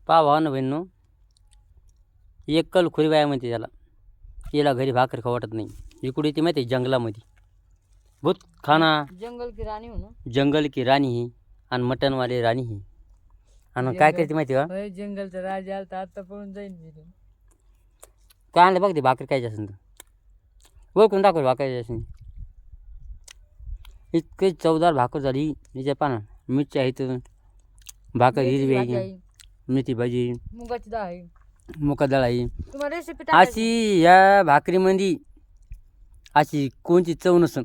पहा भावानं बहिणीनो, एकल खुरी बाया म्हणते त्याला. तिला घरी भाकर खाऊ वाटत नाही. इकडे ती माहिती आहे जंगलामध्ये भूत खाना जंगल की राणी हो ना. जंगल की राणी ही आणि मटणवाले राणी ही. आणि काय करते माहिती का? होय, जंगलचा राजा आलता आता पळून जाईन मी. काय आणलं बघ ते भाकर खायची असेल तर ओळखून दाखव भाकर असेल. इतकी चवदार भाकर झाली. तिच्या पाना मिरची आहे तर भाकर हिरवी आहे, मेथी भाजी, मुगाची डाळ आहे, मुका डाळ आहे. तुम्हाला रेसिपी अशी या भाकरीमध्ये अशी कोणची चव नसन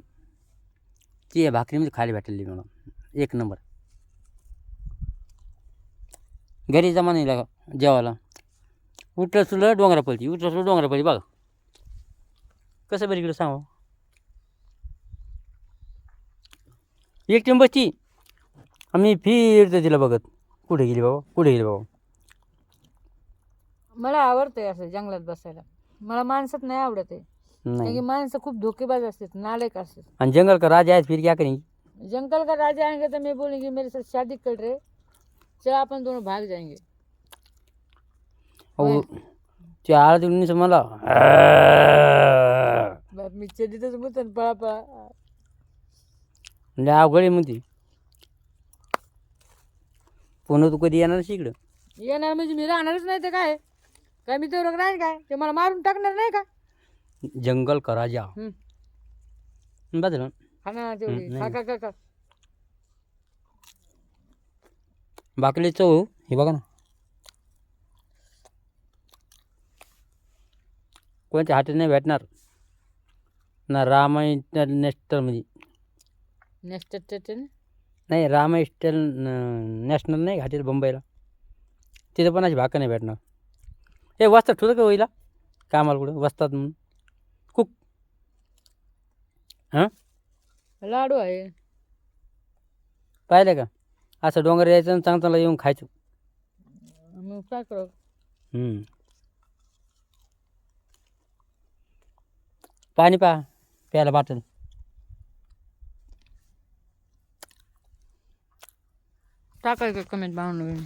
ती या भाकरीमध्ये खायला भेटलेली मला. एक नंबर. घरी जमा नाही लागा जेवायला. उठलं सुलं डोंगरापळती, उठलं सुलं डोंगरापळती. बघा कसं बरं इकडं सांगा. एक टीम बसती आम्ही फिरतो तिला बघत. कुठे गेली बाबा, कुठे गेली बाबा. मला आवडतंय असं जंगलात बसायला. मला माणसात नाही आवडत आहे, कारण की नाही. माणसं खूप धोकेबाज असतात, नालायक असतात. आणि जंगल का राजा आहे फिर क्या करेंगे. जंगल का राजा आएंगे तो मैं बोलेंगे मेरे साथ शादी कर रहे, चल अपन दोनों भाग जाएंगे. अहो ते आळा से मला बाप मी चढीतच मुतन पळा पळा. लय अवघड म्हणते. पुन्हा तू कधी येणार इकडं. येणार म्हणजे मी राहणारच नाही तर काय काय मी तेवढं राहीन काय, ते मला मारून टाकणार नाही का. जंगल का राजा बदल हा ना तेवढी नाही. खा खा खा. भाकरी चव हे बघा ना. कोणत्या हाटेल नाही भेटणार ना. रामा इंटरनॅशनलमध्ये नेक्स्ट नाही. रामा इंटर नॅशनल नाही हॉटेल मुंबईला. तिथं पण अशी भाकर नाही भेटणार. हे वस्तात ठेवलं का होईला कामाला कुठं वस्तात म्हणून कुक. हां लाडू आहे. पाहिलं का असं डोंगर यायचं आणि चांगलं येऊन खायचं. मग काय करू. पाणी पहा प्यायला बाटल. टाकाय का कमेंट बांधून.